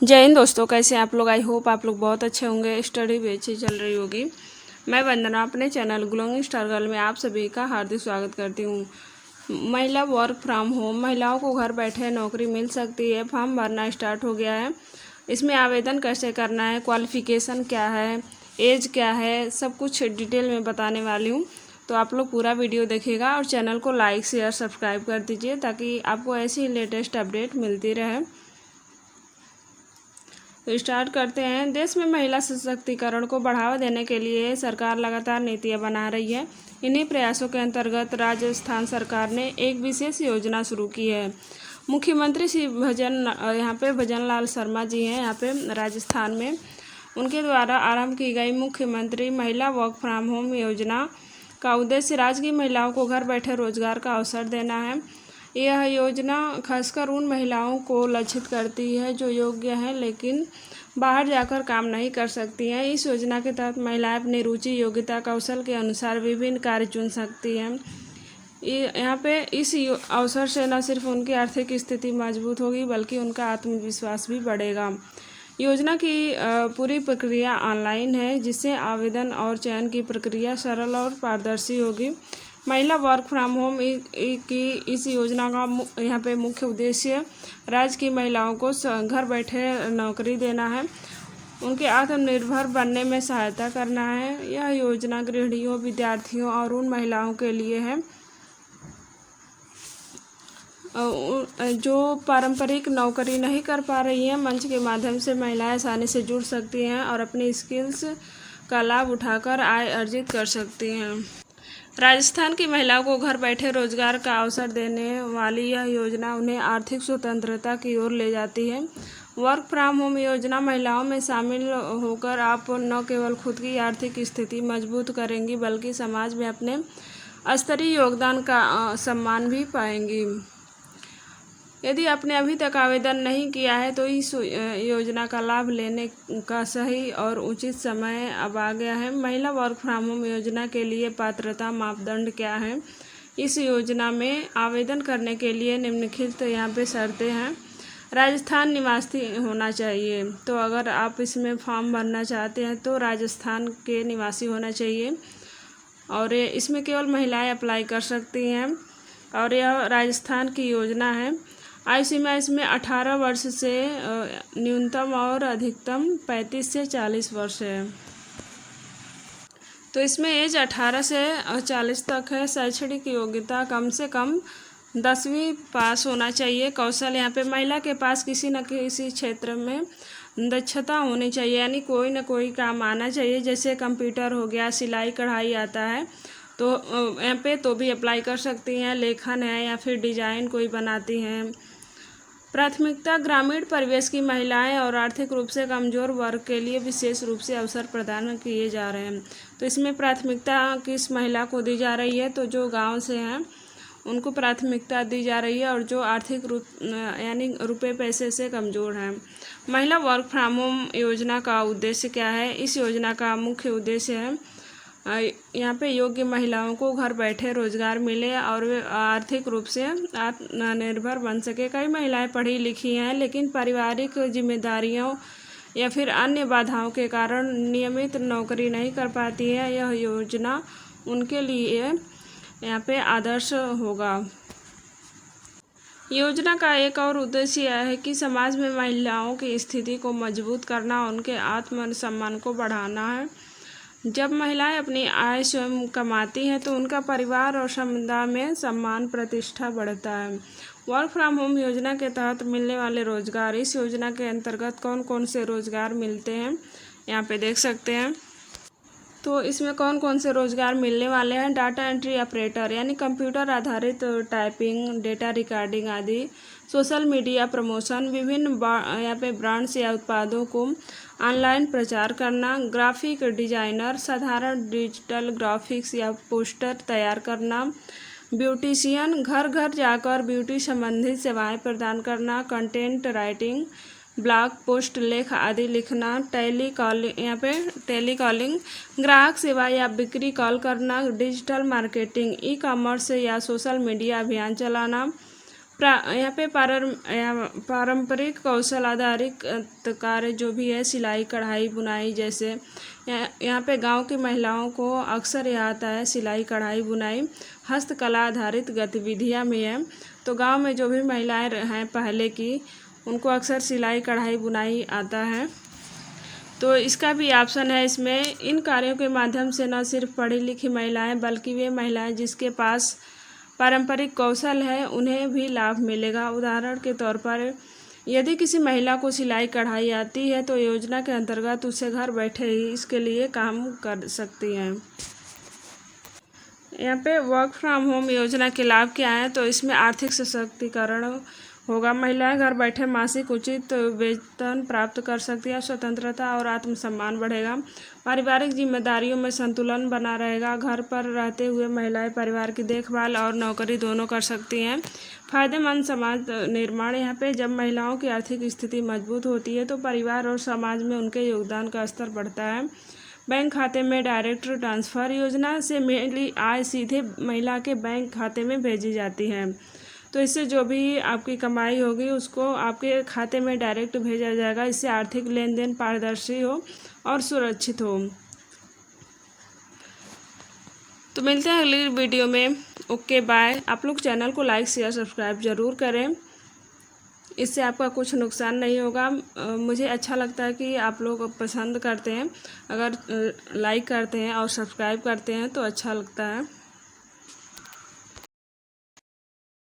जय हिंद दोस्तों, कैसे हैं आप लोग। आई होप आप लोग बहुत अच्छे होंगे। स्टडी भी अच्छी चल रही होगी। मैं वंदना अपने चैनल ग्लोइंग स्टार गर्ल में आप सभी का हार्दिक स्वागत करती हूँ। महिला वर्क फ्रॉम होम, महिलाओं को घर बैठे नौकरी मिल सकती है। फॉर्म भरना स्टार्ट हो गया है। इसमें आवेदन कैसे करना है, क्वालिफिकेशन क्या है, एज क्या है, सब कुछ डिटेल में बताने वाली हूँ। तो आप लोग पूरा वीडियो देखिएगा और चैनल को लाइक शेयर सब्सक्राइब कर दीजिए ताकि आपको ऐसी ही लेटेस्ट अपडेट मिलती रहे। तो स्टार्ट करते हैं। देश में महिला सशक्तिकरण को बढ़ावा देने के लिए सरकार लगातार नीतियां बना रही है। इन्हीं प्रयासों के अंतर्गत राजस्थान सरकार ने एक विशेष योजना शुरू की है। मुख्यमंत्री श्री भजन लाल शर्मा जी हैं यहाँ पे राजस्थान में। उनके द्वारा आरंभ की गई मुख्यमंत्री महिला वर्क फ्रॉम होम योजना का उद्देश्य राज्य की महिलाओं को घर बैठे रोजगार का अवसर देना है। यह योजना खासकर उन महिलाओं को लक्षित करती है जो योग्य हैं लेकिन बाहर जाकर काम नहीं कर सकती हैं। इस योजना के तहत महिलाएं अपनी रुचि, योग्यता, कौशल के अनुसार विभिन्न कार्य चुन सकती हैं। यहाँ पे इस अवसर से न सिर्फ उनकी आर्थिक स्थिति मजबूत होगी बल्कि उनका आत्मविश्वास भी बढ़ेगा। योजना की पूरी प्रक्रिया ऑनलाइन है जिससे आवेदन और चयन की प्रक्रिया सरल और पारदर्शी होगी। महिला वर्क फ्रॉम होम की इस योजना का यहाँ पे मुख्य उद्देश्य राज्य की महिलाओं को घर बैठे नौकरी देना है, उनके आत्मनिर्भर बनने में सहायता करना है। यह योजना गृहिणियों, विद्यार्थियों और उन महिलाओं के लिए है जो पारंपरिक नौकरी नहीं कर पा रही हैं। मंच के माध्यम से महिलाएं आसानी से जुड़ सकती हैं और अपनी स्किल्स का लाभ उठाकर आय अर्जित कर सकती हैं। राजस्थान की महिलाओं को घर बैठे रोजगार का अवसर देने वाली यह योजना उन्हें आर्थिक स्वतंत्रता की ओर ले जाती है। वर्क फ्रॉम होम योजना महिलाओं में शामिल होकर आप न केवल खुद की आर्थिक स्थिति मजबूत करेंगी बल्कि समाज में अपने स्तरीय योगदान का सम्मान भी पाएंगी। यदि आपने अभी तक आवेदन नहीं किया है तो इस योजना का लाभ लेने का सही और उचित समय अब आ गया है। महिला वर्क फ्रॉम होम योजना के लिए पात्रता मापदंड क्या है। इस योजना में आवेदन करने के लिए निम्नलिखित यहाँ पे शर्तें हैं। राजस्थान निवासी होना चाहिए। तो अगर आप इसमें फॉर्म भरना चाहते हैं तो राजस्थान के निवासी होना चाहिए और इसमें केवल महिलाएं अप्लाई कर सकती हैं और यह राजस्थान की योजना है। आयु सीमा इसमें 18 वर्ष से न्यूनतम और अधिकतम 35 से 40 वर्ष है। तो इसमें एज 18 से 40 तक है। शैक्षणिक योग्यता कम से कम 10वीं पास होना चाहिए। कौशल यहाँ पे महिला के पास किसी न किसी क्षेत्र में दक्षता होनी चाहिए, यानी कोई ना कोई काम आना चाहिए। जैसे कंप्यूटर हो गया, सिलाई कढ़ाई आता है तो यहाँ पे तो भी अप्लाई कर सकती हैं। लेखन है या फिर डिजाइन कोई बनाती हैं। प्राथमिकता ग्रामीण परिवेश की महिलाएं और आर्थिक रूप से कमजोर वर्ग के लिए विशेष रूप से अवसर प्रदान किए जा रहे हैं। तो इसमें प्राथमिकता किस महिला को दी जा रही है, तो जो गांव से हैं उनको प्राथमिकता दी जा रही है और जो आर्थिक रूप यानी रुपए पैसे से कमज़ोर हैं। महिला वर्क फ्रॉम होम योजना का उद्देश्य क्या है। इस योजना का मुख्य उद्देश्य है यहाँ पे योग्य महिलाओं को घर बैठे रोजगार मिले और वे आर्थिक रूप से आत्मनिर्भर बन सके। कई महिलाएं पढ़ी लिखी हैं लेकिन पारिवारिक जिम्मेदारियों या फिर अन्य बाधाओं के कारण नियमित नौकरी नहीं कर पाती है। यह योजना उनके लिए यहाँ पे आदर्श होगा। योजना का एक और उद्देश्य यह है कि समाज में महिलाओं की स्थिति को मजबूत करना, उनके आत्मसम्मान को बढ़ाना है। जब महिलाएं अपनी आय स्वयं कमाती हैं तो उनका परिवार और समुदाय में सम्मान प्रतिष्ठा बढ़ता है। वर्क फ्रॉम होम योजना के तहत मिलने वाले रोजगार। इस योजना के अंतर्गत कौन कौन से रोजगार मिलते हैं यहाँ पे देख सकते हैं। तो इसमें कौन कौन से रोजगार मिलने वाले हैं। डाटा एंट्री ऑपरेटर यानी कंप्यूटर आधारित टाइपिंग, डेटा रिकॉर्डिंग आदि। सोशल मीडिया प्रमोशन, विभिन्न यहाँ पे ब्रांड्स या उत्पादों को ऑनलाइन प्रचार करना। ग्राफिक डिजाइनर, साधारण डिजिटल ग्राफिक्स या पोस्टर तैयार करना। ब्यूटिशियन, घर घर जाकर ब्यूटी संबंधित सेवाएं प्रदान करना। कंटेंट राइटिंग, ब्लॉग पोस्ट, लेख आदि लिखना। टेलीकॉलिंग, ग्राहक सेवा या बिक्री कॉल करना। डिजिटल मार्केटिंग, ई कॉमर्स या सोशल मीडिया अभियान चलाना। यहाँ पे पारंपरिक कौशल आधारित कार्य जो भी है, सिलाई कढ़ाई बुनाई जैसे यहाँ पे गांव की महिलाओं को अक्सर यह आता है। सिलाई कढ़ाई बुनाई हस्तकला आधारित गतिविधियाँ में है। तो गांव में जो भी महिलाएं हैं पहले की, उनको अक्सर सिलाई कढ़ाई बुनाई आता है। तो इसका भी ऑप्शन है इसमें। इन कार्यों के माध्यम से न सिर्फ पढ़ी लिखी महिलाएं बल्कि वे महिलाएं जिसके पास पारंपरिक कौशल है उन्हें भी लाभ मिलेगा। उदाहरण के तौर पर यदि किसी महिला को सिलाई कढ़ाई आती है तो योजना के अंतर्गत उसे घर बैठे ही इसके लिए काम कर सकती हैं। यहाँ पे वर्क फ्रॉम होम योजना के लाभ क्या हैं? तो इसमें आर्थिक सशक्तिकरण होगा। महिलाएं घर बैठे मासिक उचित वेतन प्राप्त कर सकती हैं। स्वतंत्रता और आत्मसम्मान बढ़ेगा। पारिवारिक जिम्मेदारियों में संतुलन बना रहेगा। घर पर रहते हुए महिलाएं परिवार की देखभाल और नौकरी दोनों कर सकती हैं। फायदेमंद समाज निर्माण, यहाँ पे जब महिलाओं की आर्थिक स्थिति मजबूत होती है तो परिवार और समाज में उनके योगदान का स्तर बढ़ता है। बैंक खाते में डायरेक्ट ट्रांसफ़र योजना से मिली आय सीधे महिला के बैंक खाते में भेजी जाती है। तो इससे जो भी आपकी कमाई होगी उसको आपके खाते में डायरेक्ट भेजा जाएगा। इससे आर्थिक लेन देन पारदर्शी हो और सुरक्षित हो। तो मिलते हैं अगली वीडियो में। Okay bye. आप लोग चैनल को लाइक शेयर सब्सक्राइब ज़रूर करें, इससे आपका कुछ नुकसान नहीं होगा। मुझे अच्छा लगता है कि आप लोग पसंद करते हैं। अगर लाइक करते हैं और सब्सक्राइब करते हैं तो अच्छा लगता है।